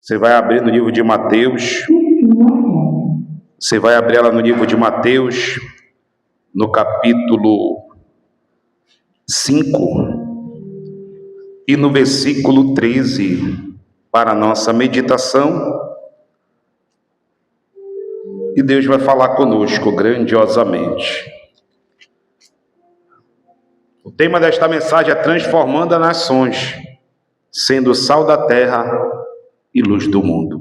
Você vai abrir no livro de Mateus. Você vai abrir ela no livro de Mateus, no capítulo 5 e no versículo 13, para a nossa meditação. E Deus vai falar conosco grandiosamente. O tema desta mensagem é transformando as nações, sendo sal da terra e luz do mundo.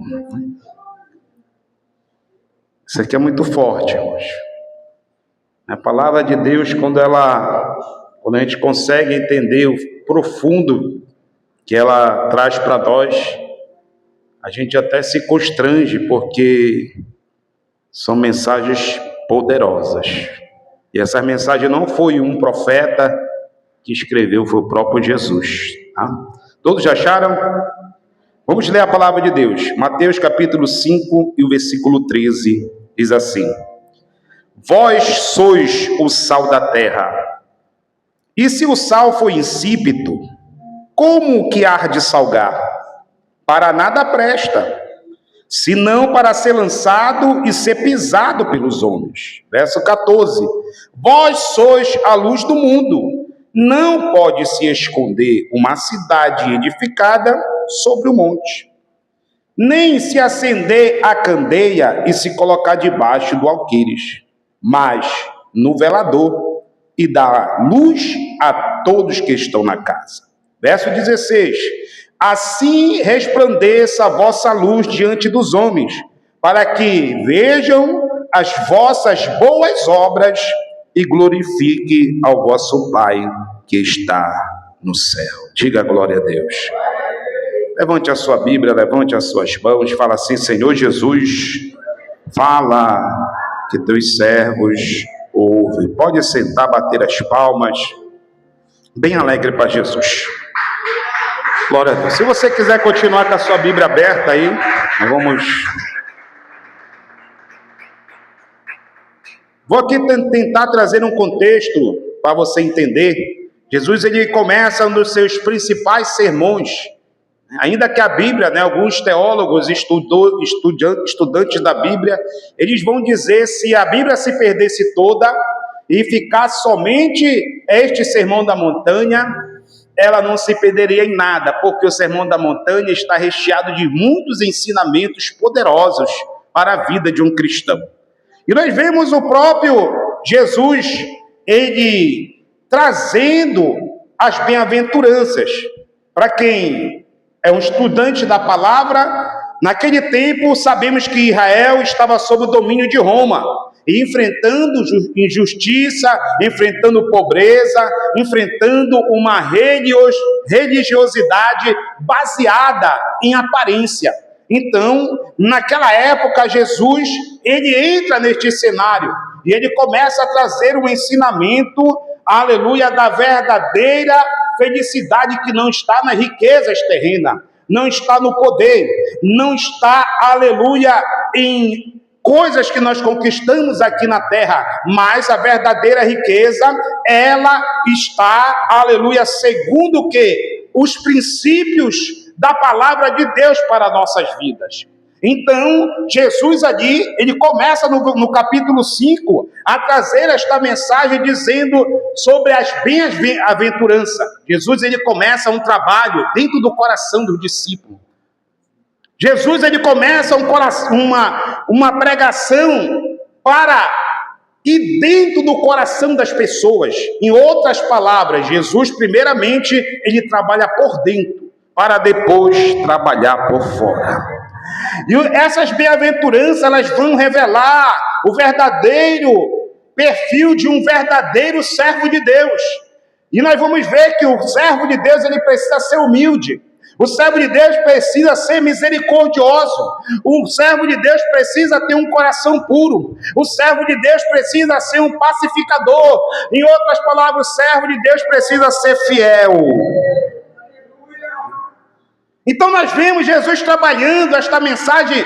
Isso aqui é muito forte, irmãos. A palavra de Deus, quando a gente consegue entender o profundo que ela traz para nós, a gente até se constrange, porque são mensagens poderosas. E essa mensagem não foi um profeta que escreveu, foi o próprio Jesus. Tá? Todos já acharam? Vamos ler a palavra de Deus. Mateus capítulo 5 e o versículo 13 diz assim: Vós sois o sal da terra. E se o sal for insípido, como que há de salgar? Para nada presta, senão para ser lançado e ser pisado pelos homens. Verso 14. Vós sois a luz do mundo. Não pode se esconder uma cidade edificada sobre o monte, nem se acender a candeia e se colocar debaixo do alqueires, mas no velador, e dar luz a todos que estão na casa. Verso 16. Assim resplandeça a vossa luz diante dos homens, para que vejam as vossas boas obras e glorifique ao vosso Pai que está no céu. Diga glória a Deus. Levante a sua Bíblia, levante as suas mãos, fala assim: Senhor Jesus, fala que teus servos ouvem. Pode sentar, bater as palmas, bem alegre para Jesus. Glória a Deus. Se você quiser continuar com a sua Bíblia aberta aí, nós vamos... Vou aqui tentar trazer um contexto para você entender. Jesus, ele começa um dos seus principais sermões. Ainda que a Bíblia, alguns teólogos, estudantes da Bíblia, eles vão dizer, se a Bíblia se perdesse toda e ficasse somente este sermão da montanha, ela não se perderia em nada, porque o sermão da montanha está recheado de muitos ensinamentos poderosos para a vida de um cristão. E nós vemos o próprio Jesus, ele trazendo as bem-aventuranças. Para quem é um estudante da palavra, naquele tempo sabemos que Israel estava sob o domínio de Roma, e enfrentando injustiça, enfrentando pobreza, enfrentando uma religiosidade baseada em aparência. Então, naquela época, Jesus, ele entra neste cenário, e ele começa a trazer um ensinamento, aleluia, da verdadeira felicidade que não está nas riquezas terrenas, não está no poder, não está, aleluia, em coisas que nós conquistamos aqui na terra, mas a verdadeira riqueza, ela está, aleluia, segundo o quê? Os princípios da palavra de Deus para nossas vidas. Então, Jesus ali, ele começa no capítulo 5 a trazer esta mensagem dizendo sobre as bem-aventuranças. Jesus, ele começa um trabalho dentro do coração dos discípulos. Jesus, ele começa uma pregação para ir dentro do coração das pessoas. Em outras palavras, Jesus, primeiramente, ele trabalha por dentro, para depois trabalhar por fora. E essas bem-aventuranças, elas vão revelar o verdadeiro perfil de um verdadeiro servo de Deus. E nós vamos ver que o servo de Deus, ele precisa ser humilde. O servo de Deus precisa ser misericordioso. O servo de Deus precisa ter um coração puro. O servo de Deus precisa ser um pacificador. Em outras palavras, o servo de Deus precisa ser fiel. Então nós vemos Jesus trabalhando esta mensagem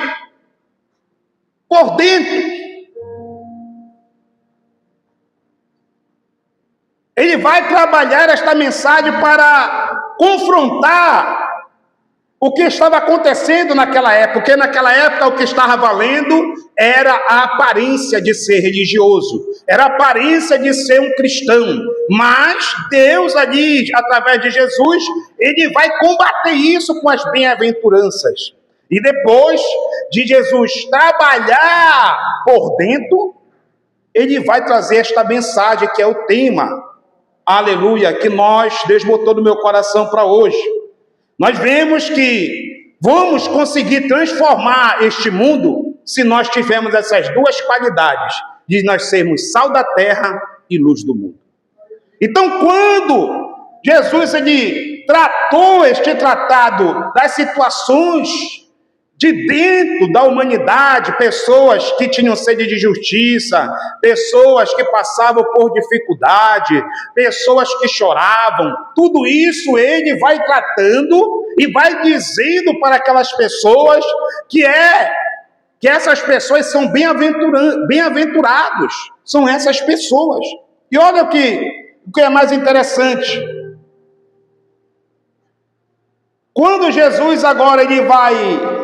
por dentro. Ele vai trabalhar esta mensagem para confrontar o que estava acontecendo naquela época, porque naquela época o que estava valendo era a aparência de ser religioso, era a aparência de ser um cristão, mas Deus ali, através de Jesus, ele vai combater isso com as bem-aventuranças, e depois de Jesus trabalhar por dentro, ele vai trazer esta mensagem que é o tema, aleluia, que Deus botou no meu coração para hoje. Nós vemos que vamos conseguir transformar este mundo se nós tivermos essas duas qualidades, de nós sermos sal da terra e luz do mundo. Então, quando Jesus ele tratou este tratado das situações de dentro da humanidade, pessoas que tinham sede de justiça, pessoas que passavam por dificuldade, pessoas que choravam, tudo isso ele vai tratando e vai dizendo para aquelas pessoas que essas pessoas são bem-aventurados, são essas pessoas. E olha o que é mais interessante. Quando Jesus agora ele vai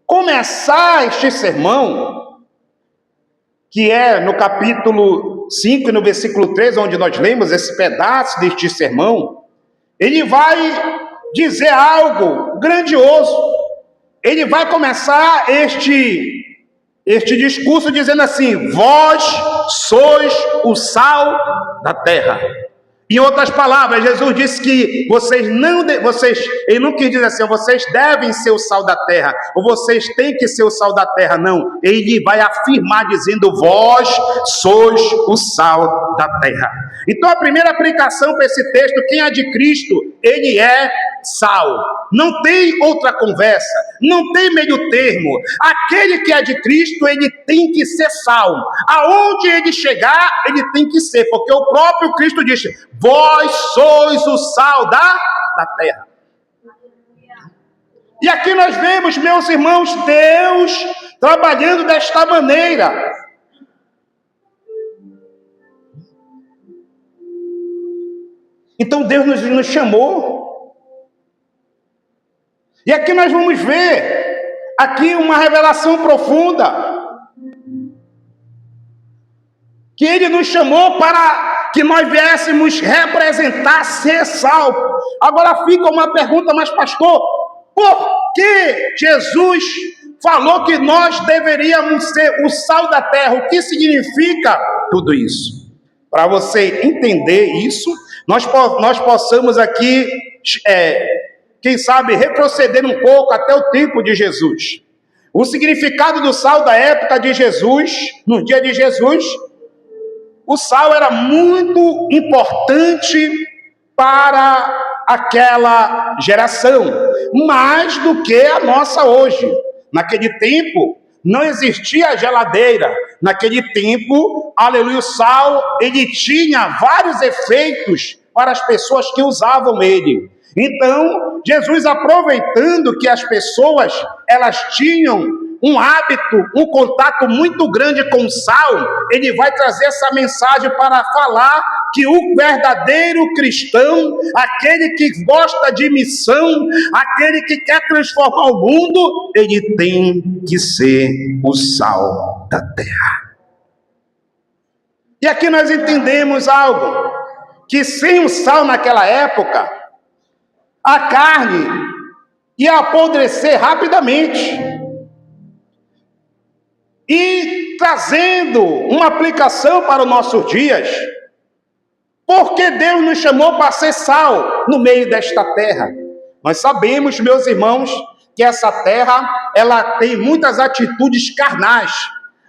começar este sermão, que é no capítulo 5 e no versículo 3, onde nós lemos esse pedaço deste sermão, ele vai dizer algo grandioso. Ele vai começar este discurso dizendo assim: vós sois o sal da terra. Em outras palavras, Jesus disse que ele não quis dizer assim, vocês devem ser o sal da terra, ou vocês têm que ser o sal da terra, não. Ele vai afirmar dizendo, vós sois o sal da terra. Então a primeira aplicação para esse texto, quem é de Cristo, ele é sal. Não tem outra conversa, não tem meio termo. Aquele que é de Cristo, ele tem que ser sal. Aonde ele chegar, ele tem que ser, porque o próprio Cristo disse, vós sois o sal da terra. E aqui nós vemos, meus irmãos, Deus trabalhando desta maneira. Então Deus nos chamou. E aqui nós vamos ver aqui uma revelação profunda. Que Ele nos chamou para que nós viéssemos representar, ser sal. Agora fica uma pergunta, mas pastor, por que Jesus falou que nós deveríamos ser o sal da terra? O que significa tudo isso? Para você entender isso, nós possamos aqui, quem sabe, retroceder um pouco até o tempo de Jesus. O significado do sal da época de Jesus, no dia de Jesus, o sal era muito importante para aquela geração, mais do que a nossa hoje. Naquele tempo, não existia geladeira. Naquele tempo, aleluia, o sal, ele tinha vários efeitos para as pessoas que usavam ele. Então, Jesus, aproveitando que as pessoas, elas tinham um hábito, um contato muito grande com o sal, ele vai trazer essa mensagem para falar que o verdadeiro cristão, aquele que gosta de missão, aquele que quer transformar o mundo, ele tem que ser o sal da terra. E aqui nós entendemos algo, que sem o sal naquela época, a carne ia apodrecer rapidamente. E trazendo uma aplicação para os nossos dias, porque Deus nos chamou para ser sal no meio desta terra. Nós sabemos, meus irmãos, que essa terra, ela tem muitas atitudes carnais,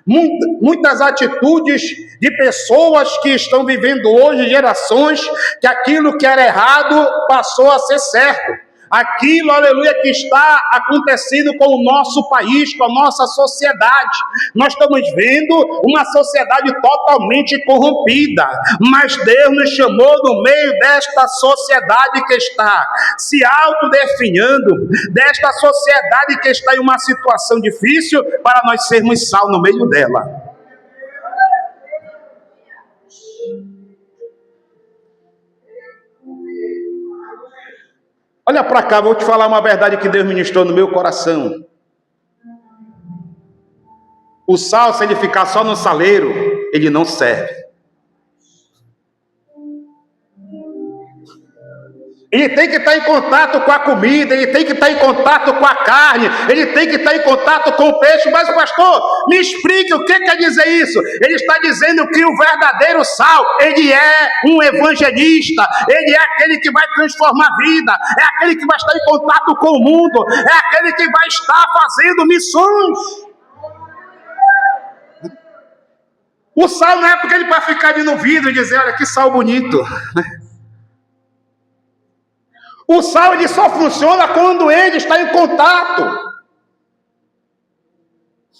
muitas atitudes de pessoas que estão vivendo hoje, gerações, que aquilo que era errado passou a ser certo. Aquilo, aleluia, que está acontecendo com o nosso país, com a nossa sociedade. Nós estamos vendo uma sociedade totalmente corrompida, mas Deus nos chamou no meio desta sociedade que está se autodefinhando, desta sociedade que está em uma situação difícil, para nós sermos sal no meio dela. Olha para cá, vou te falar uma verdade que Deus ministrou no meu coração. O sal, se ele ficar só no saleiro, ele não serve. Ele tem que estar em contato com a comida, ele tem que estar em contato com a carne, ele tem que estar em contato com o peixe. Mas, pastor, me explique o que quer dizer isso. Ele está dizendo que o verdadeiro sal, ele é um evangelista, ele é aquele que vai transformar a vida, é aquele que vai estar em contato com o mundo, é aquele que vai estar fazendo missões. O sal não é porque ele vai ficar ali no vidro e dizer, olha que sal bonito. O sal ele só funciona quando ele está em contato.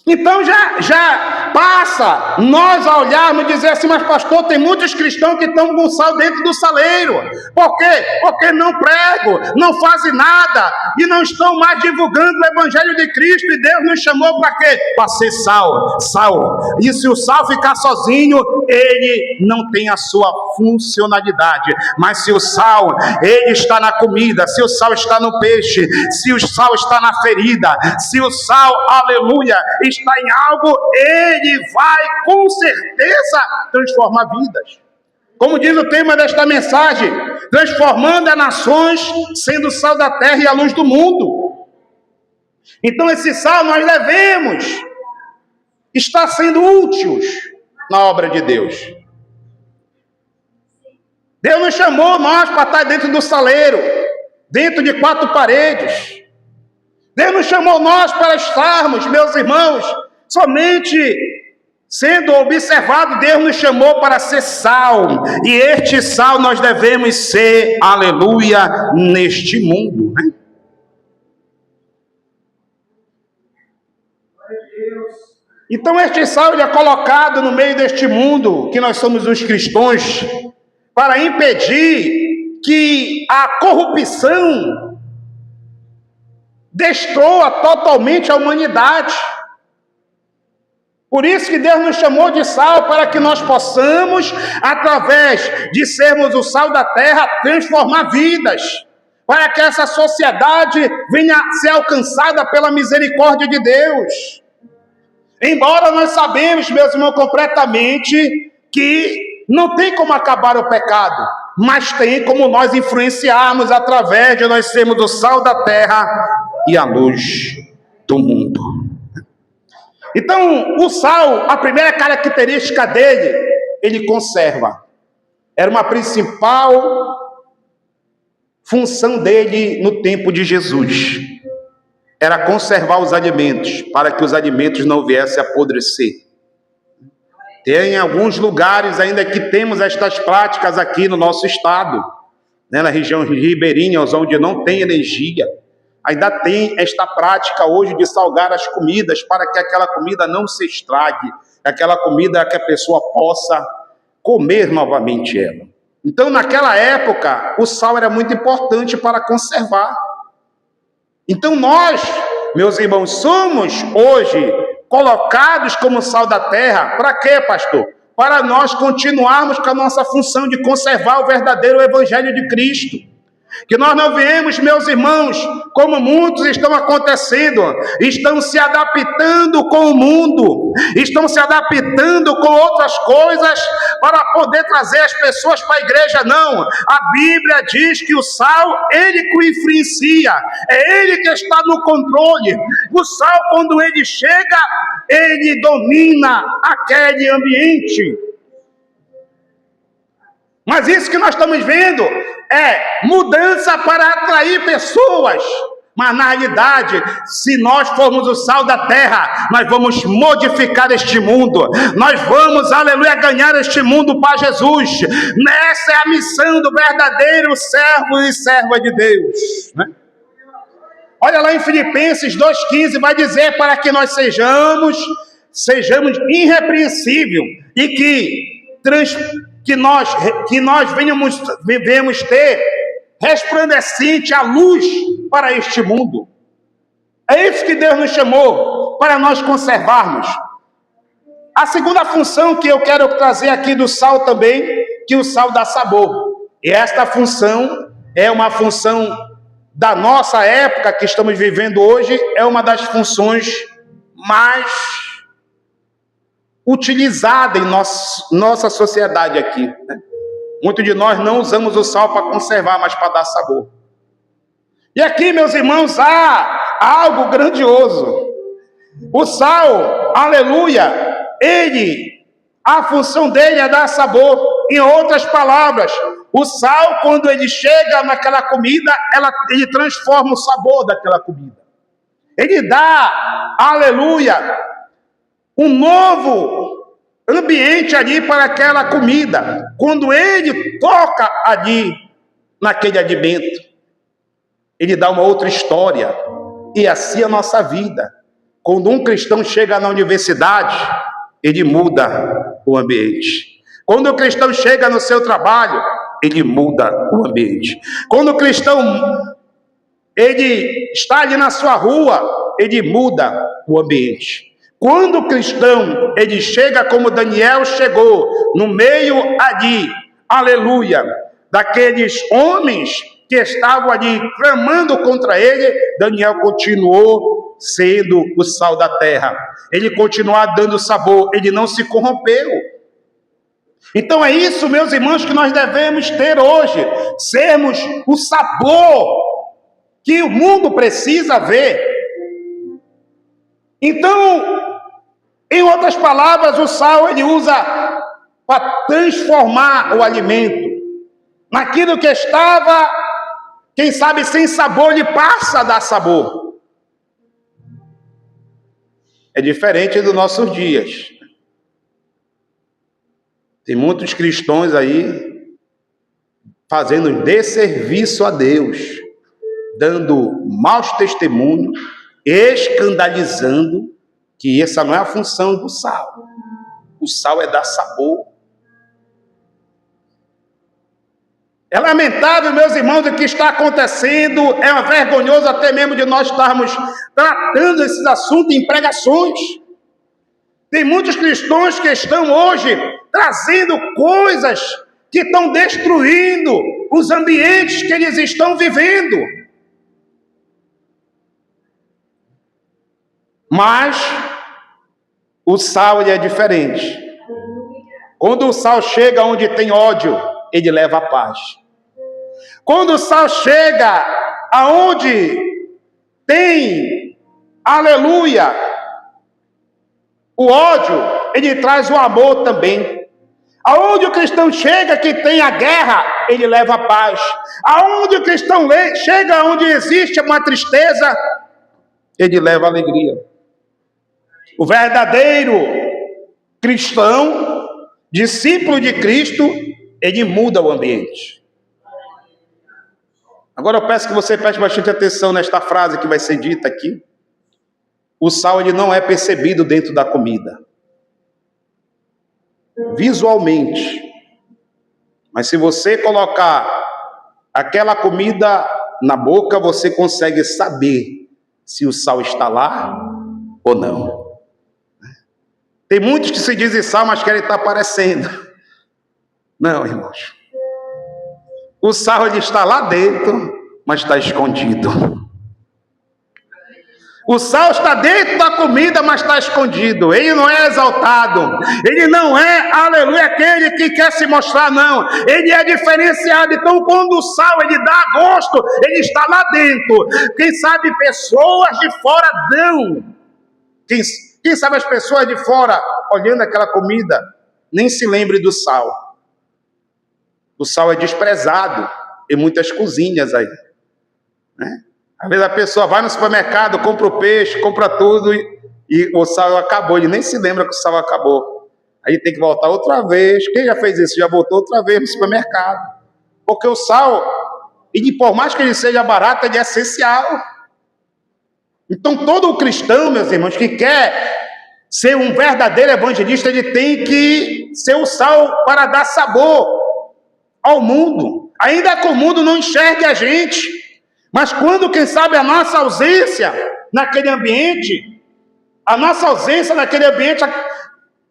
Então já passa nós a olharmos e dizer assim, mas pastor, tem muitos cristãos que estão com sal dentro do saleiro. Por quê? Porque não pregam, não fazem nada e não estão mais divulgando o evangelho de Cristo. E Deus nos chamou para quê? Para ser sal. E se o sal ficar sozinho, ele não tem a sua funcionalidade. Mas se o sal, ele está na comida, se o sal está no peixe, se o sal está na ferida, se o sal, aleluia, está em algo, ele vai com certeza transformar vidas. Como diz o tema desta mensagem, transformando as nações, sendo o sal da terra e a luz do mundo. Então esse sal nós devemos estar sendo úteis na obra de Deus. Deus nos chamou nós para estar dentro do saleiro, dentro de quatro paredes. Deus nos chamou nós para estarmos, meus irmãos, somente sendo observado. Deus nos chamou para ser sal, e este sal nós devemos ser, aleluia, neste mundo, né? Então este sal ele é colocado no meio deste mundo, que nós somos os cristãos, para impedir que a corrupção destrua totalmente a humanidade. Por isso que Deus nos chamou de sal, para que nós possamos, através de sermos o sal da terra, transformar vidas, para que essa sociedade venha a ser alcançada pela misericórdia de Deus. Embora nós sabemos, meus irmãos, completamente que não tem como acabar o pecado, mas tem como nós influenciarmos através de nós sermos o sal da terra e a luz do mundo. Então, o sal, a primeira característica dele, ele conserva. Era uma principal função dele no tempo de Jesus. Era conservar os alimentos, para que os alimentos não viessem a apodrecer. Tem alguns lugares ainda que temos estas práticas aqui no nosso estado, né, na região ribeirinha, onde não tem energia. Ainda tem esta prática hoje de salgar as comidas para que aquela comida não se estrague, aquela comida que a pessoa possa comer novamente ela. Então, naquela época, o sal era muito importante para conservar. Então nós, meus irmãos, somos hoje colocados como sal da terra. Para quê, pastor? Para nós continuarmos com a nossa função de conservar o verdadeiro evangelho de Cristo. Que nós não viemos, meus irmãos, como muitos estão acontecendo, estão se adaptando com o mundo, estão se adaptando com outras coisas para poder trazer as pessoas para a igreja. Não, a Bíblia diz que o sal, ele que influencia, é ele que está no controle. O sal, quando ele chega, ele domina aquele ambiente. Mas isso que nós estamos vendo é mudança para atrair pessoas. Mas na realidade, se nós formos o sal da terra, nós vamos modificar este mundo. Nós vamos, aleluia, ganhar este mundo para Jesus. Essa é a missão do verdadeiro servo e serva de Deus, né? Olha lá em Filipenses 2,15, vai dizer para que nós sejamos irrepreensíveis e que nós venhamos ter resplandecente a luz para este mundo. É isso que Deus nos chamou, para nós conservarmos. A segunda função que eu quero trazer aqui do sal também, que o sal dá sabor. E esta função é uma função da nossa época que estamos vivendo hoje, é uma das funções mais utilizadas em nossa sociedade aqui, né? Muitos de nós não usamos o sal para conservar, mas para dar sabor. E aqui, meus irmãos, há algo grandioso. O sal, aleluia, a função dele é dar sabor. Em outras palavras, o sal, quando ele chega naquela comida, ele transforma o sabor daquela comida. Ele dá, aleluia, um novo ambiente ali para aquela comida. Quando ele toca ali naquele alimento, ele dá uma outra história. E assim a nossa vida. Quando um cristão chega na universidade, ele muda o ambiente. Quando o cristão chega no seu trabalho, ele muda o ambiente. Quando o cristão ele está ali na sua rua, ele muda o ambiente. Quando o cristão ele chega como Daniel chegou, no meio ali, aleluia, daqueles homens que estavam ali clamando contra ele, Daniel continuou sendo o sal da terra. Ele continuou dando sabor, ele não se corrompeu. Então é isso, meus irmãos, que nós devemos ter hoje, sermos o sabor que o mundo precisa ver. Então, em outras palavras, o sal ele usa para transformar o alimento. Naquilo que estava, quem sabe, sem sabor, ele passa a dar sabor. É diferente dos nossos dias. Tem muitos cristãos aí fazendo desserviço a Deus, dando maus testemunhos, escandalizando, que essa não é a função do sal. O sal é dar sabor. É lamentável, meus irmãos, o que está acontecendo, é vergonhoso até mesmo de nós estarmos tratando esses assuntos em pregações. Tem muitos cristãos que estão hoje trazendo coisas que estão destruindo os ambientes que eles estão vivendo. Mas o sal ele é diferente. Quando o sal chega onde tem ódio, ele leva a paz. Quando o sal chega aonde tem, aleluia, o ódio, ele traz o amor também. Aonde o cristão chega que tem a guerra, ele leva a paz. Aonde o cristão chega onde existe uma tristeza, ele leva a alegria. O verdadeiro cristão, discípulo de Cristo, ele muda o ambiente. Agora eu peço que você preste bastante atenção nesta frase que vai ser dita aqui. O sal ele não é percebido dentro da comida, visualmente. Mas se você colocar aquela comida na boca, você consegue saber se o sal está lá ou não. Tem muitos que se dizem sal, mas querem estar parecendo. Não, irmãos. O sal ele está lá dentro, mas está escondido. O sal está dentro da comida, mas está escondido. Ele não é exaltado. Ele não é, aleluia, aquele que quer se mostrar, não. Ele é diferenciado. Então, quando o sal ele dá gosto, ele está lá dentro. Quem sabe pessoas de fora dão. Quem sabe as pessoas de fora, olhando aquela comida, nem se lembre do sal. O sal é desprezado em muitas cozinhas aí, né? Às vezes a pessoa vai no supermercado, compra o peixe, compra tudo e o sal acabou. Ele nem se lembra que o sal acabou. Aí tem que voltar outra vez. Quem já fez isso? Já voltou outra vez no supermercado. Porque o sal, e por mais que ele seja barato, ele é essencial. Então todo cristão, meus irmãos, que quer ser um verdadeiro evangelista, ele tem que ser o sal para dar sabor ao mundo, ainda que o mundo não enxergue a gente, mas quando, quem sabe, a nossa ausência naquele ambiente,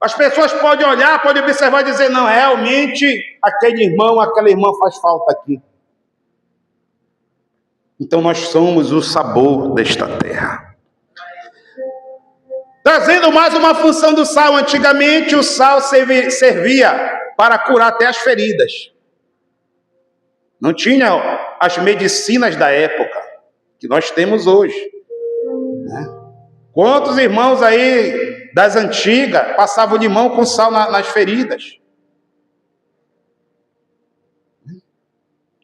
as pessoas podem olhar, podem observar e dizer, não, realmente, aquele irmão, aquela irmã faz falta aqui. Então nós somos o sabor desta terra. Trazendo mais uma função do sal. Antigamente o sal servia para curar até as feridas. Não tinha as medicinas da época que nós temos hoje, né? Quantos irmãos aí das antigas passavam limão com sal nas feridas?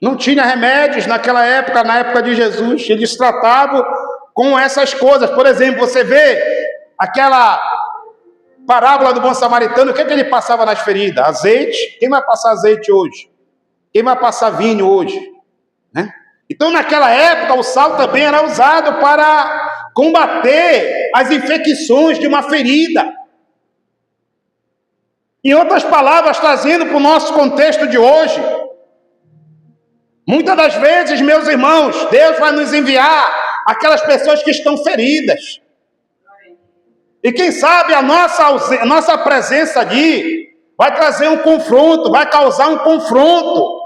Não tinha remédios naquela época, na época de Jesus. Eles tratavam com essas coisas. Por exemplo, você vê aquela parábola do bom samaritano, o que ele passava nas feridas? Azeite. Quem vai passar azeite hoje? Quem vai passar vinho hoje? Né? Então, naquela época, o sal também era usado para combater as infecções de uma ferida. Em outras palavras, trazendo para o nosso contexto de hoje, muitas das vezes, meus irmãos, Deus vai nos enviar aquelas pessoas que estão feridas. E quem sabe a nossa presença ali vai trazer um confronto, vai causar um confronto.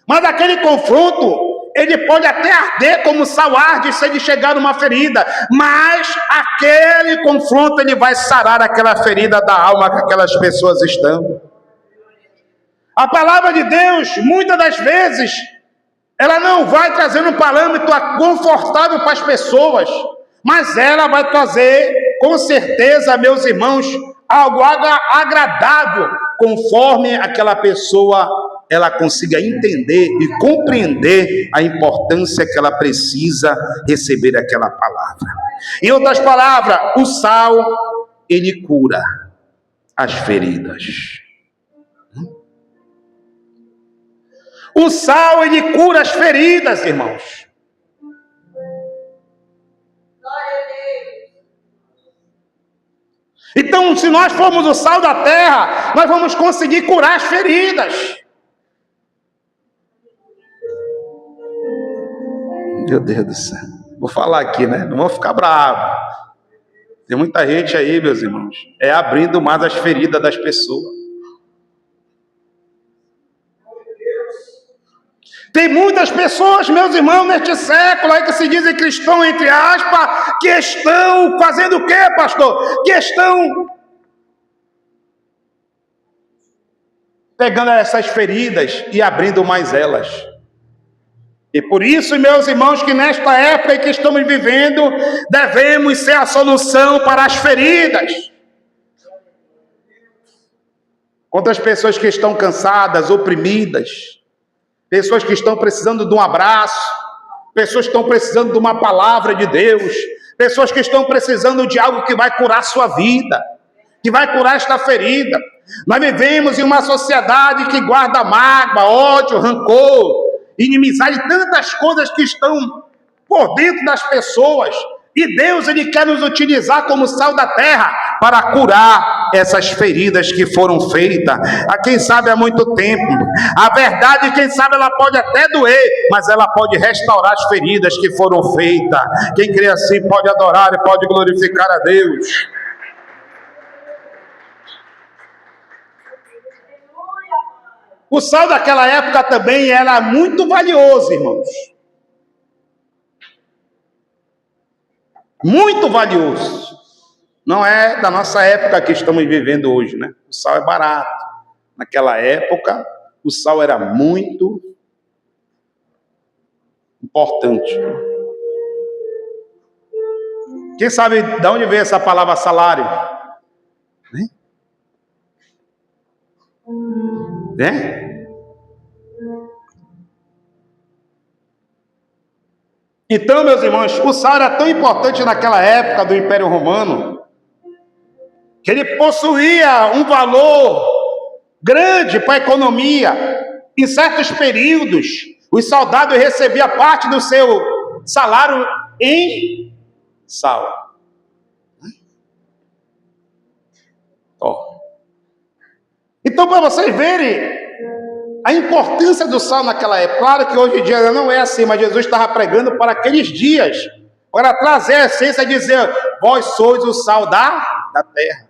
Mas aquele confronto, ele pode até arder como sal arde se ele chegar numa ferida. Mas aquele confronto, ele vai sarar aquela ferida da alma que aquelas pessoas estão. A palavra de Deus, muitas das vezes, ela não vai trazer um parâmetro confortável para as pessoas, mas ela vai trazer, com certeza, meus irmãos, algo agradável, conforme aquela pessoa ela consiga entender e compreender a importância que ela precisa receber aquela palavra. Em outras palavras, o sal, ele cura as feridas. O sal, ele cura as feridas, irmãos. Então, se nós formos o sal da terra, nós vamos conseguir curar as feridas. Meu Deus do céu. Vou falar aqui, né? Não vou ficar bravo. Tem muita gente aí, meus irmãos, abrindo mais as feridas das pessoas. Tem muitas pessoas, meus irmãos, neste século aí que se dizem cristãos, entre aspas, que estão fazendo o quê, pastor? Que estão pegando essas feridas e abrindo mais elas. E por isso, meus irmãos, que nesta época em que estamos vivendo, devemos ser a solução para as feridas. Quantas pessoas que estão cansadas, oprimidas, pessoas que estão precisando de um abraço, pessoas que estão precisando de uma palavra de Deus, pessoas que estão precisando de algo que vai curar sua vida, que vai curar esta ferida. Nós vivemos em uma sociedade que guarda mágoa, ódio, rancor, inimizade, tantas coisas que estão por dentro das pessoas. E Deus, ele quer nos utilizar como sal da terra para curar essas feridas que foram feitas, quem sabe há muito tempo. A verdade, quem sabe, ela pode até doer, mas ela pode restaurar as feridas que foram feitas. Quem crê assim pode adorar e pode glorificar a Deus. O sal daquela época também era muito valioso, irmãos. Muito valioso. Não é da nossa época que estamos vivendo hoje, né? O sal é barato. Naquela época, o sal era muito importante. Quem sabe de onde veio essa palavra salário? Então, meus irmãos, o sal era tão importante naquela época do Império Romano, que ele possuía um valor grande para a economia. Em certos períodos, os soldados recebiam parte do seu salário em sal. Então, para vocês verem a importância do sal naquela época, claro que hoje em dia não é assim, mas Jesus estava pregando para aqueles dias, para trazer a essência e dizer: vós sois o sal da terra.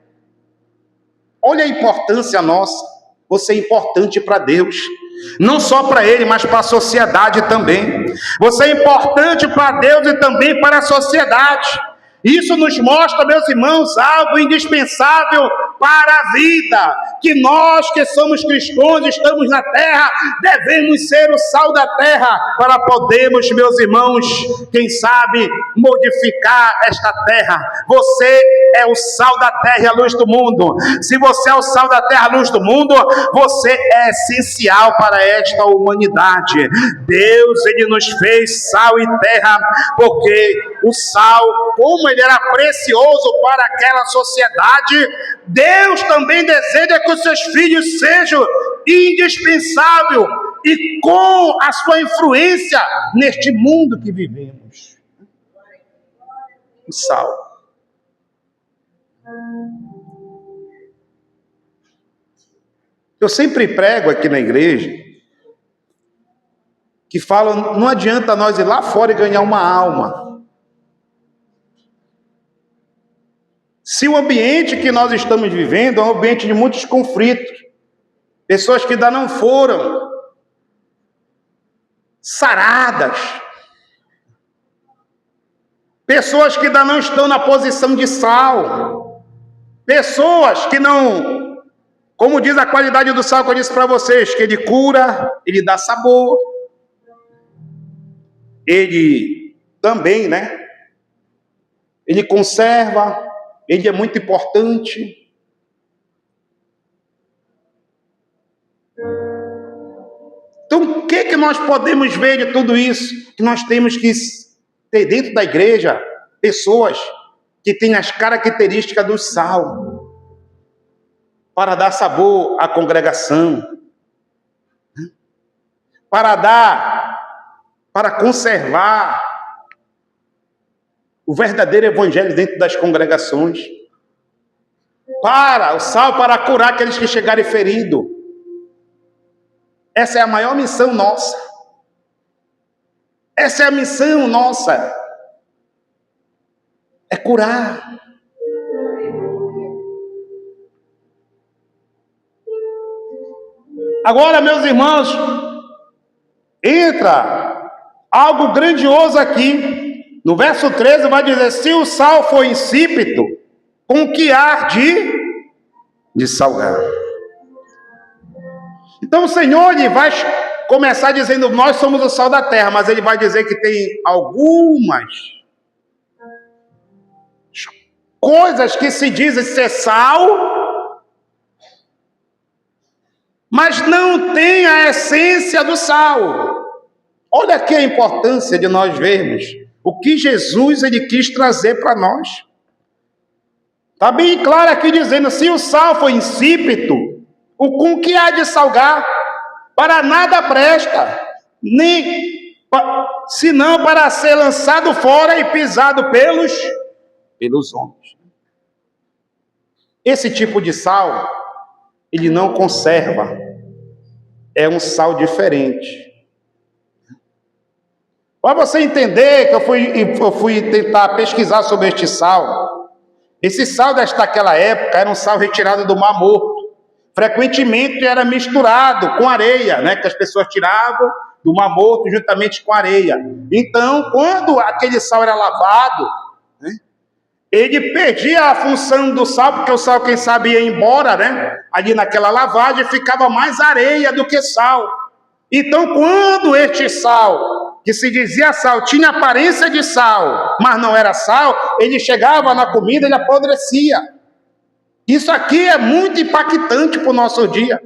Olha a importância nossa. Você é importante para Deus. Não só para ele, mas para a sociedade também. Você é importante para Deus e também para a sociedade. Isso nos mostra, meus irmãos, algo indispensável para a vida, que nós que somos cristãos, estamos na terra, devemos ser o sal da terra, para podermos, meus irmãos, quem sabe, modificar esta terra. Você é o sal da terra e a luz do mundo. Se você é o sal da terra e a luz do mundo, você é essencial para esta humanidade. Deus, ele nos fez sal e terra, porque o sal, como ele era precioso para aquela sociedade, Deus também deseja que os seus filhos sejam indispensáveis e com a sua influência neste mundo que vivemos. O sal. Eu sempre prego aqui na igreja que falam, não adianta nós ir lá fora e ganhar uma alma. Se o ambiente que nós estamos vivendo é um ambiente de muitos conflitos, pessoas que ainda não foram saradas, pessoas que ainda não estão na posição de sal, pessoas que não, como diz a qualidade do sal que eu disse para vocês, que ele cura, ele dá sabor, ele também, ele conserva, ele é muito importante. Então, o que nós podemos ver de tudo isso? Que nós temos que ter dentro da igreja pessoas que têm as características do sal, para dar sabor à congregação, para conservar o verdadeiro evangelho dentro das congregações, o sal para curar aqueles que chegarem feridos. Essa é a maior missão nossa. Essa é a missão nossa. É curar. Agora, meus irmãos, entra algo grandioso aqui. No verso 13 vai dizer, se o sal for insípido, com que há de salgar? Então o Senhor, ele vai começar dizendo, nós somos o sal da terra, mas ele vai dizer que tem algumas coisas que se dizem ser sal, mas não tem a essência do sal. Olha aqui a importância de nós vermos o que Jesus ele quis trazer para nós. Está bem claro aqui dizendo, se o sal for insípido, com que há de salgar? Para nada presta, senão para ser lançado fora e pisado pelos homens. Esse tipo de sal, ele não conserva, é um sal diferente. Para você entender que eu fui tentar pesquisar sobre este sal, esse sal daquela época era um sal retirado do Mar Morto. Frequentemente era misturado com areia, que as pessoas tiravam do Mar Morto juntamente com areia. Então, quando aquele sal era lavado, ele perdia a função do sal, porque o sal, quem sabe, ia embora, ali naquela lavagem ficava mais areia do que sal. Então, quando este sal, que se dizia sal, tinha aparência de sal, mas não era sal, ele chegava na comida, ele apodrecia. Isso aqui é muito impactante para o nosso dia.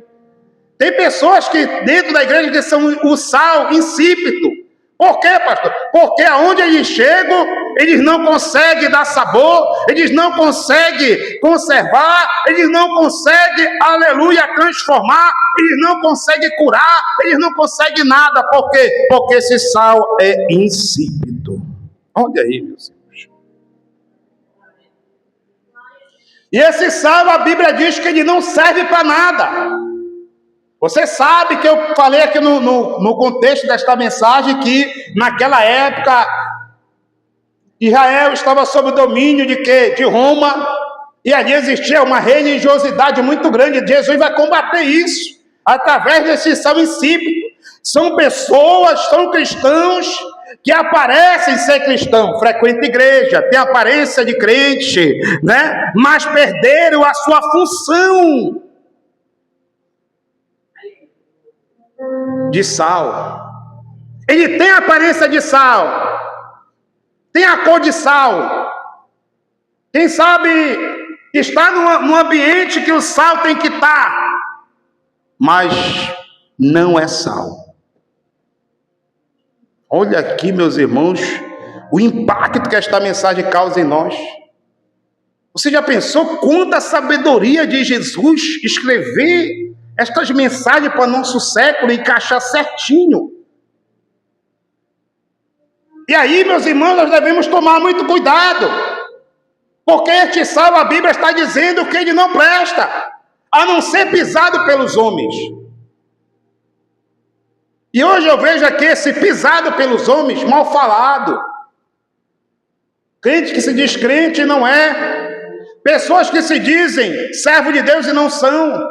Tem pessoas que dentro da igreja que são o sal insípido. Por quê, pastor? Porque aonde eles chegam, eles não conseguem dar sabor, eles não conseguem conservar, eles não conseguem, aleluia, transformar, eles não conseguem curar, eles não conseguem nada. Por quê? Porque esse sal é insípido. Olha aí, meus irmãos. E esse sal, a Bíblia diz que ele não serve para nada. Você sabe que eu falei aqui no contexto desta mensagem que naquela época Israel estava sob o domínio de quê? De Roma, e ali existia uma religiosidade muito grande. Jesus vai combater isso. através desse sal insípido. São pessoas, são cristãos que aparecem ser cristão, frequenta igreja, tem aparência de crente, né? Mas perderam a sua função de sal. Ele tem a aparência de sal, tem a cor de sal. Quem sabe está num ambiente que o sal tem que estar, mas não é sal. Olha aqui, meus irmãos, o impacto que esta mensagem causa em nós. Você já pensou quanta sabedoria de Jesus escrever estas mensagens para nosso século e encaixar certinho? E aí, meus irmãos, nós devemos tomar muito cuidado, porque este sal, a Bíblia está dizendo que ele não presta, a não ser pisado pelos homens. E hoje eu vejo aqui esse pisado pelos homens, mal falado. Crente que se diz crente e não é. Pessoas que se dizem servo de Deus e não são.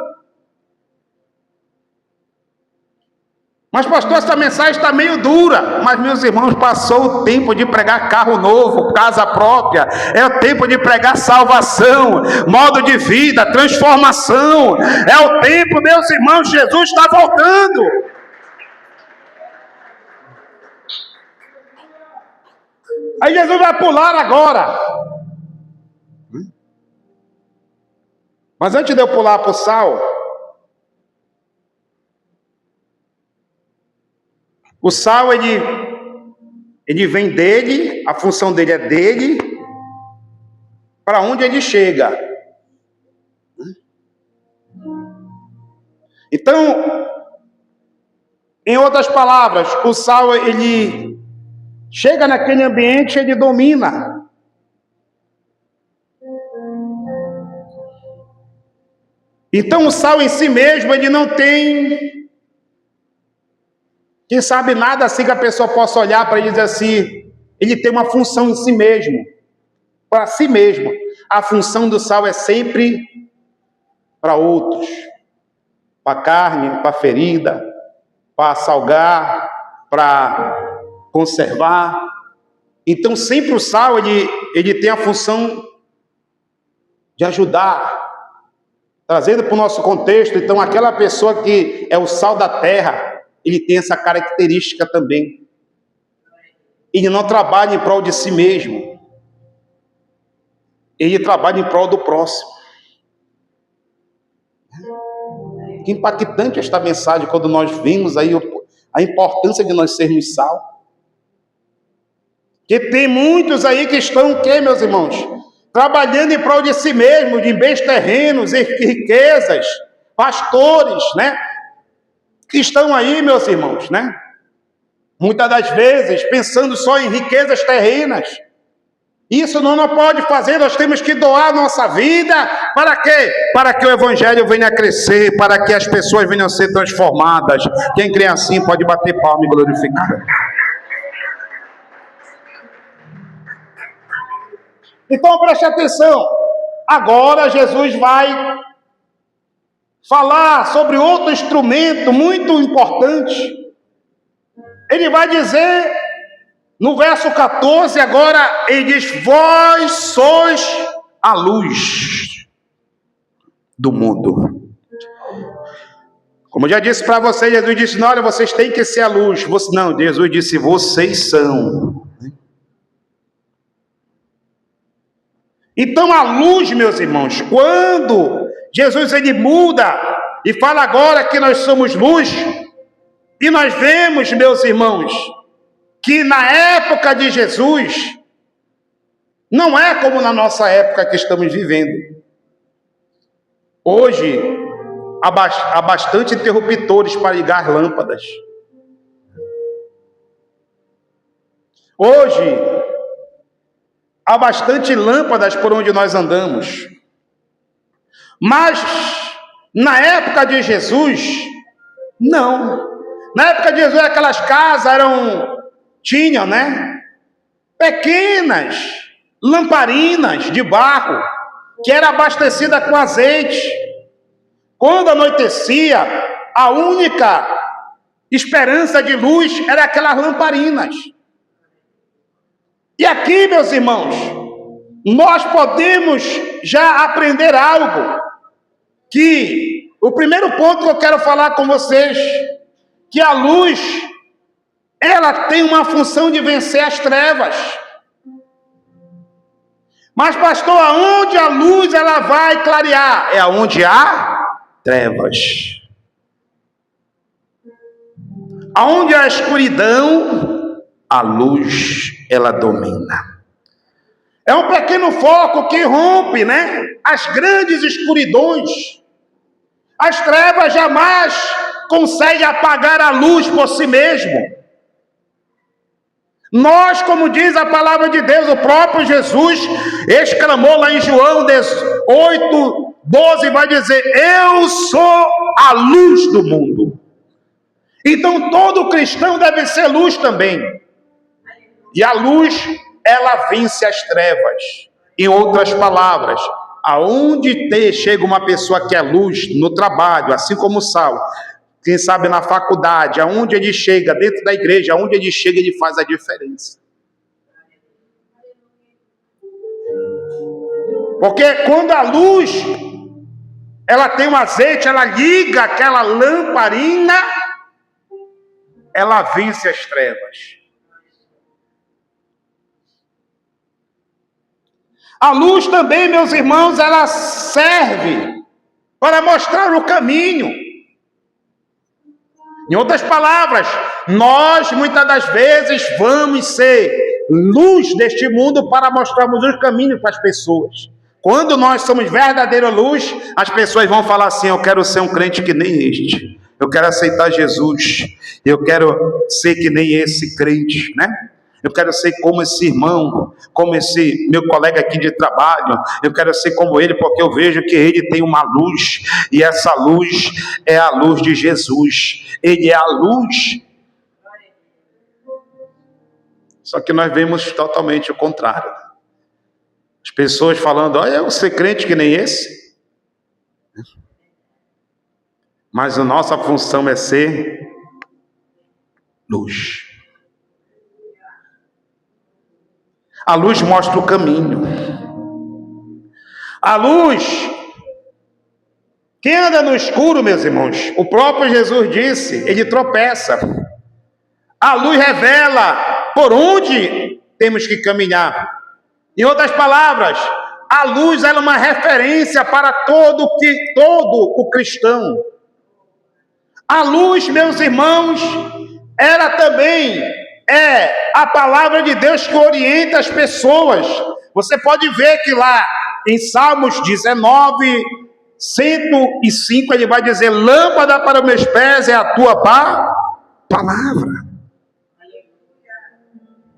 Mas, pastor, essa mensagem está meio dura. Mas, meus irmãos, passou o tempo de pregar carro novo, casa própria. É o tempo de pregar salvação, modo de vida, transformação. É o tempo, meus irmãos, Jesus está voltando. Aí Jesus vai pular agora. Mas antes de eu pular para o sal, o sal, ele vem dele, a função dele é dele, para onde ele chega. Então, em outras palavras, o sal, ele chega naquele ambiente, ele domina. Então, o sal em si mesmo, ele não tem, quem sabe, nada assim que a pessoa possa olhar para ele e dizer assim, ele tem uma função em si mesmo, para si mesmo. A função do sal é sempre para outros, para a carne, para a ferida, para salgar, para conservar. Então, sempre o sal, ele tem a função de ajudar. Trazendo para o nosso contexto, então, aquela pessoa que é o sal da terra, ele tem essa característica também. Ele não trabalha em prol de si mesmo. Ele trabalha em prol do próximo. Que impactante esta mensagem quando nós vimos aí a importância de nós sermos sal. Que tem muitos aí que estão, o quê, meus irmãos? Trabalhando em prol de si mesmo, de bens terrenos e riquezas, pastores, né? Que estão aí, meus irmãos, né? Muitas das vezes pensando só em riquezas terrenas. Isso não pode fazer, nós temos que doar a nossa vida. Para quê? Para que o evangelho venha a crescer, para que as pessoas venham a ser transformadas. Quem crê assim pode bater palma e glorificar. Então preste atenção, agora Jesus vai falar sobre outro instrumento muito importante. Ele vai dizer, no verso 14 agora, ele diz, vós sois a luz do mundo. Como eu já disse para vocês, Jesus disse, não, olha, vocês têm que ser a luz. Não, Jesus disse, vocês são. Então a luz, meus irmãos, quando Jesus ele muda e fala agora que nós somos luz, e nós vemos, meus irmãos, que na época de Jesus não é como na nossa época que estamos vivendo. Hoje há bastante interruptores para ligar lâmpadas. Hoje há bastante lâmpadas por onde nós andamos. Mas, na época de Jesus, não. Na época de Jesus, aquelas casas tinham, né? Pequenas lamparinas de barro, que era abastecida com azeite. Quando anoitecia, a única esperança de luz era aquelas lamparinas. E aqui, meus irmãos, nós podemos já aprender algo, que o primeiro ponto que eu quero falar com vocês, que a luz, ela tem uma função de vencer as trevas. Mas, pastor, aonde a luz ela vai clarear? É aonde há trevas. Aonde há escuridão, a luz ela domina. É um pequeno foco que rompe, as grandes escuridões. As trevas jamais conseguem apagar a luz por si mesmo. Nós, como diz a palavra de Deus, o próprio Jesus exclamou lá em João 18, 12, vai dizer: eu sou a luz do mundo. Então todo cristão deve ser luz também. E a luz, ela vence as trevas. Em outras palavras, aonde chega uma pessoa que é luz, no trabalho, assim como o Saulo, quem sabe na faculdade, aonde ele chega, dentro da igreja, aonde ele chega, ele faz a diferença. Porque quando a luz, ela tem um azeite, ela liga aquela lamparina, ela vence as trevas. A luz também, meus irmãos, ela serve para mostrar o caminho. Em outras palavras, nós muitas das vezes vamos ser luz deste mundo para mostrarmos os caminhos para as pessoas. Quando nós somos verdadeira luz, as pessoas vão falar assim: eu quero ser um crente que nem este, eu quero aceitar Jesus, eu quero ser que nem esse crente, Eu quero ser como esse irmão, como esse meu colega aqui de trabalho. Eu quero ser como ele, porque eu vejo que ele tem uma luz, e essa luz é a luz de Jesus. Ele é a luz. Só que nós vemos totalmente o contrário. As pessoas falando: olha, eu ser crente que nem esse. Mas a nossa função é ser luz. A luz mostra o caminho. A luz, quem anda no escuro, meus irmãos, o próprio Jesus disse, ele tropeça. A luz revela por onde temos que caminhar. Em outras palavras, a luz ela é uma referência para todo o cristão. A luz, meus irmãos, ela também é a palavra de Deus que orienta as pessoas. Você pode ver que lá em Salmos 19, 105, ele vai dizer: lâmpada para os meus pés é a tua palavra.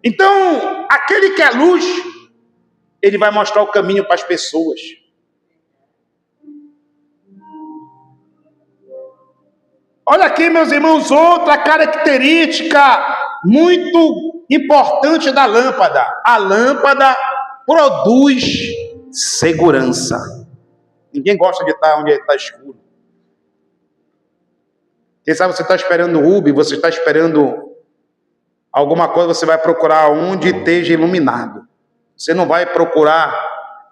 Então, aquele que é luz, ele vai mostrar o caminho para as pessoas. Olha aqui, meus irmãos, outra característica muito importante da lâmpada. A lâmpada produz segurança. Ninguém gosta de estar onde está escuro. Quem sabe você está esperando o Uber, você está esperando alguma coisa, você vai procurar onde esteja iluminado. Você não vai procurar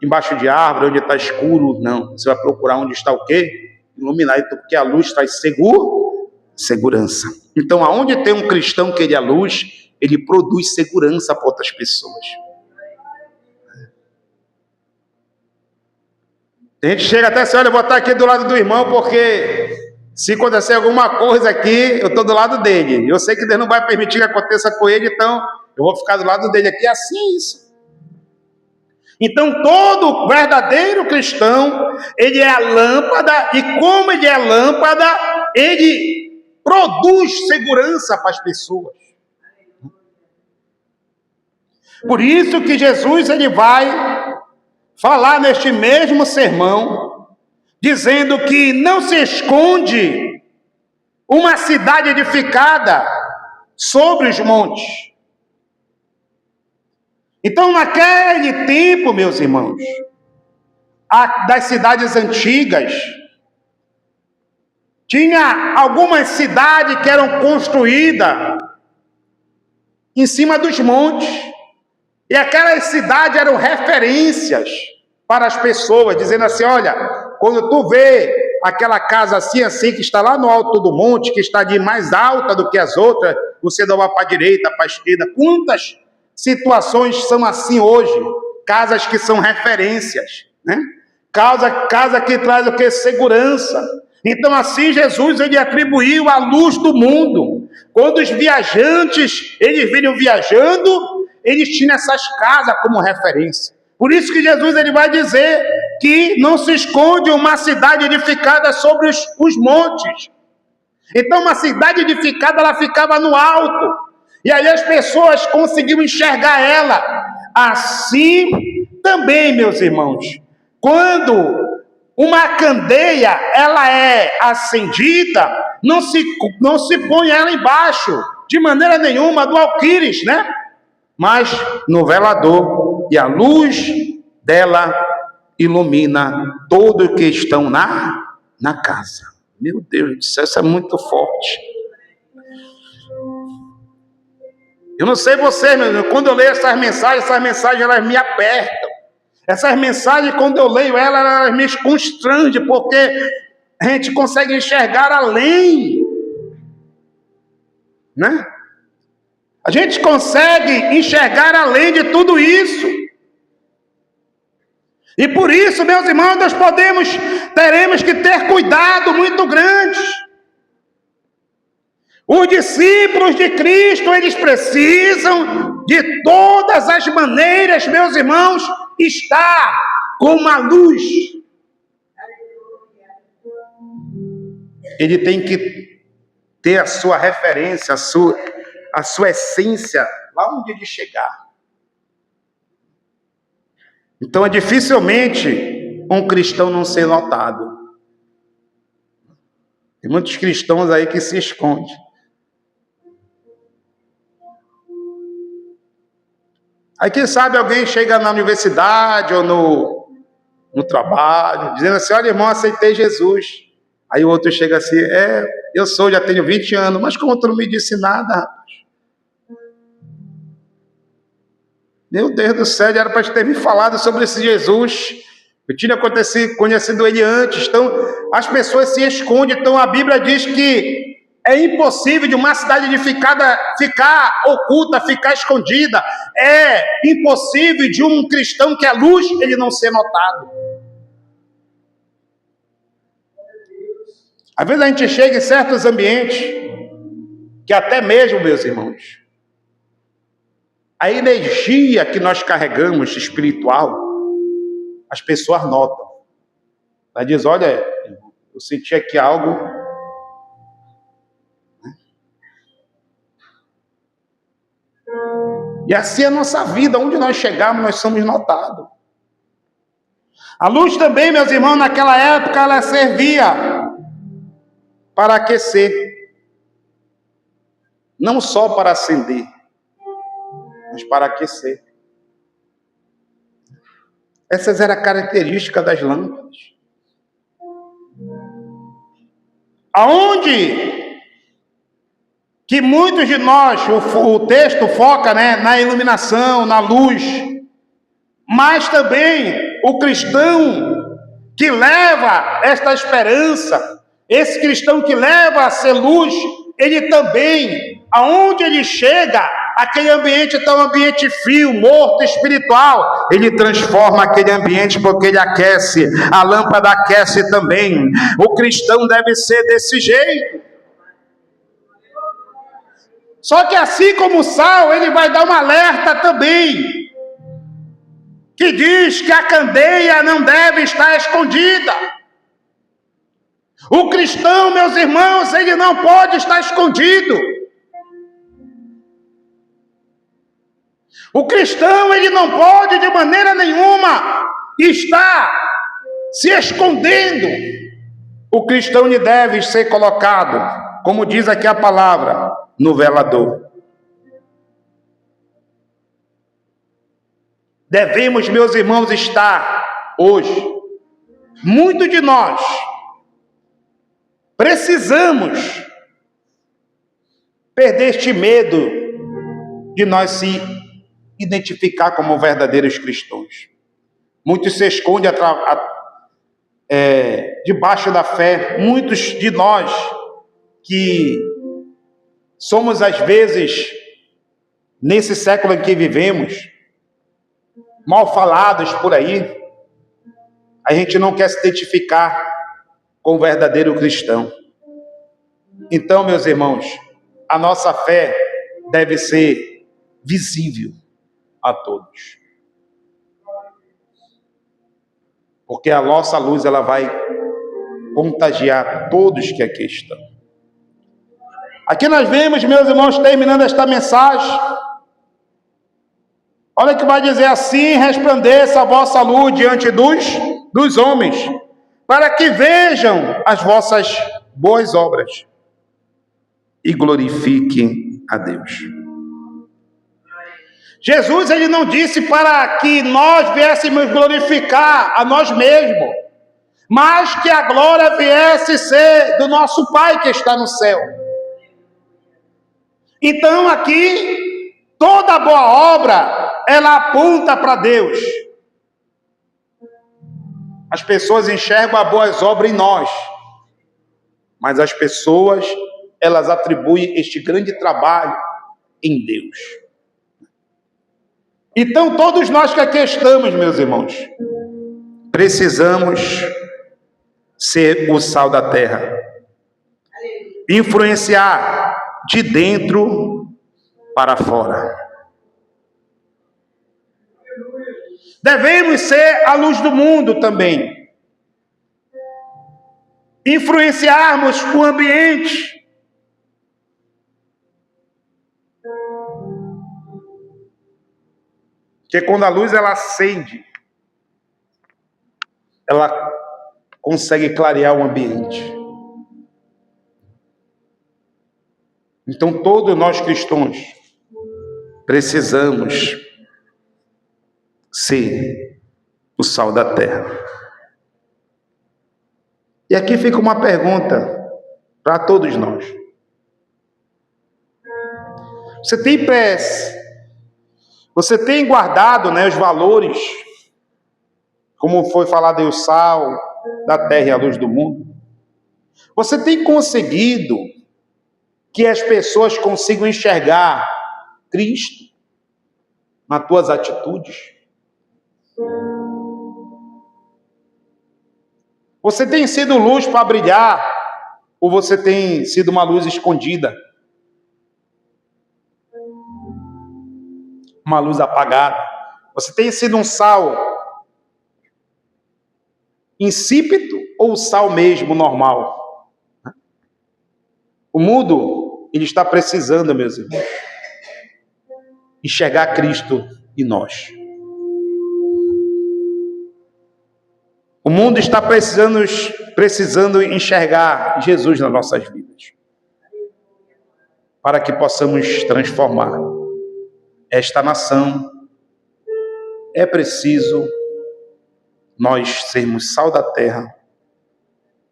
embaixo de árvore, onde está escuro, não. Você vai procurar onde está o quê? Iluminado, porque a luz traz segurança. Então, aonde tem um cristão que ele é luz, ele produz segurança para outras pessoas. A gente chega até assim: olha, eu vou estar aqui do lado do irmão, porque se acontecer alguma coisa aqui, eu estou do lado dele. Eu sei que Deus não vai permitir que aconteça com ele, então eu vou ficar do lado dele aqui. Assim é isso. Então, todo verdadeiro cristão, ele é a lâmpada, e como ele é lâmpada, ele produz segurança para as pessoas. Por isso que Jesus, ele vai falar neste mesmo sermão, dizendo que não se esconde uma cidade edificada sobre os montes. Então, naquele tempo, meus irmãos, das cidades antigas, Tinha algumas cidades que eram construídas em cima dos montes. E aquelas cidades eram referências para as pessoas, dizendo assim, olha, quando tu vê aquela casa assim, assim, que está lá no alto do monte, que está de mais alta do que as outras, você não vai para a direita, para a esquerda. Quantas situações são assim hoje? Casas que são referências, né? Casa que traz o que? Segurança. Então assim Jesus, ele atribuiu a luz do mundo. Quando os viajantes, eles vinham viajando, eles tinham essas casas como referência. Por isso que Jesus, ele vai dizer que não se esconde uma cidade edificada sobre os montes. Então uma cidade edificada, ela ficava no alto. E aí as pessoas conseguiam enxergar ela. Assim também, meus irmãos, quando uma candeia ela é acendida, não se põe ela embaixo, de maneira nenhuma, do alqueires, né? Mas no velador, e a luz dela ilumina todos que estão na casa. Meu Deus do céu, isso é muito forte. Eu não sei você, meu Deus, quando eu leio essas mensagens elas me apertam. Essas mensagens, quando eu leio elas me constrangem, porque a gente consegue enxergar além, né? A gente consegue enxergar além de tudo isso. E por isso, meus irmãos, nós teremos que ter cuidado muito grande. Os discípulos de Cristo, eles precisam de todas as maneiras, meus irmãos, estar com uma luz. Ele tem que ter a sua referência, a sua essência, lá onde ele chegar. Então é dificilmente um cristão não ser notado. Tem muitos cristãos aí que se escondem. Aí quem sabe alguém chega na universidade ou no trabalho, dizendo assim, olha irmão, aceitei Jesus. Aí o outro chega assim, eu já tenho 20 anos, mas como tu não me disse nada, rapaz? Meu Deus do céu, era para ter me falado sobre esse Jesus. Eu tinha conhecido ele antes. Então, as pessoas se escondem. Então, a Bíblia diz que é impossível de uma cidade edificada ficar oculta, ficar escondida. É impossível de um cristão que é luz, ele não ser notado. Às vezes a gente chega em certos ambientes, que até mesmo, meus irmãos, a energia que nós carregamos espiritual, as pessoas notam. Ela diz, olha, eu senti aqui algo. E assim é a nossa vida, onde nós chegarmos, nós somos notados. A luz também, meus irmãos, naquela época, ela servia para aquecer. Não só para acender, mas para aquecer. Essas eram as características das lâmpadas. Aonde que muitos de nós, o texto foca, né, na iluminação, na luz, mas também o cristão que leva esta esperança, esse cristão que leva a ser luz, ele também, aonde ele chega, aquele ambiente está um ambiente frio, morto, espiritual, ele transforma aquele ambiente porque ele aquece, a lâmpada aquece também. O cristão deve ser desse jeito. Só que assim como o sal, ele vai dar um alerta também, que diz que a candeia não deve estar escondida. O cristão, meus irmãos, ele não pode estar escondido. O cristão, ele não pode de maneira nenhuma estar se escondendo. O cristão ele deve ser colocado, como diz aqui a palavra, no velador. Devemos, meus irmãos, estar hoje, muito de nós, Precisamos perder este medo de nós se identificar como verdadeiros cristãos. Muitos se escondem debaixo da fé. Muitos de nós que somos, às vezes, nesse século em que vivemos, mal falados por aí, a gente não quer se identificar com o verdadeiro cristão. Então, meus irmãos, a nossa fé deve ser visível a todos. Porque a nossa luz, ela vai contagiar todos que aqui estão. Aqui nós vemos, meus irmãos, terminando esta mensagem. Olha que vai dizer assim: resplandeça a vossa luz diante dos homens, para que vejam as vossas boas obras e glorifiquem a Deus. Jesus, ele não disse para que nós viéssemos glorificar a nós mesmos, mas que a glória viesse ser do nosso Pai que está no céu. Então aqui, toda boa obra, ela aponta para Deus. As pessoas enxergam as boas obras em nós, mas as pessoas, elas atribuem este grande trabalho em Deus. Então todos nós que aqui estamos, meus irmãos, precisamos ser o sal da terra, influenciar de dentro para fora. Devemos ser a luz do mundo também, influenciarmos o ambiente. Porque quando a luz ela acende, ela consegue clarear o ambiente. Então todos nós cristãos precisamos ser o sal da terra. E aqui fica uma pergunta para todos nós. Você tem guardado, os valores, como foi falado aí, o sal da terra e a luz do mundo? Você tem conseguido que as pessoas consigam enxergar Cristo nas tuas atitudes? Você tem sido luz para brilhar, ou você tem sido uma luz escondida? Uma luz apagada? Você tem sido um sal insípido ou sal mesmo normal? O mundo, ele está precisando, meus irmãos, enxergar Cristo em nós. O mundo está precisando enxergar Jesus nas nossas vidas, para que possamos transformar esta nação. É preciso nós sermos sal da terra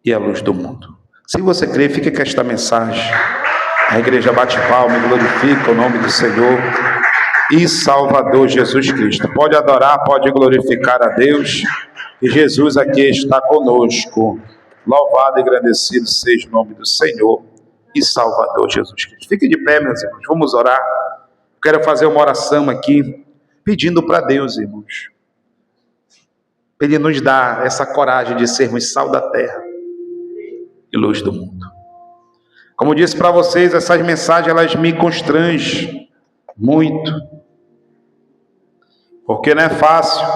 e a luz do mundo. Se você crê, fique com esta mensagem. A igreja bate palma e glorifica o nome do Senhor e Salvador Jesus Cristo. Pode adorar, pode glorificar a Deus. E Jesus aqui está conosco. Louvado e agradecido seja o nome do Senhor e Salvador Jesus Cristo. Fique de pé, meus irmãos. Vamos orar. Quero fazer uma oração aqui, pedindo para Deus, irmãos, para Ele nos dar essa coragem de sermos sal da terra e luz do mundo. Como disse para vocês, essas mensagens, elas me constrangem muito, porque não é fácil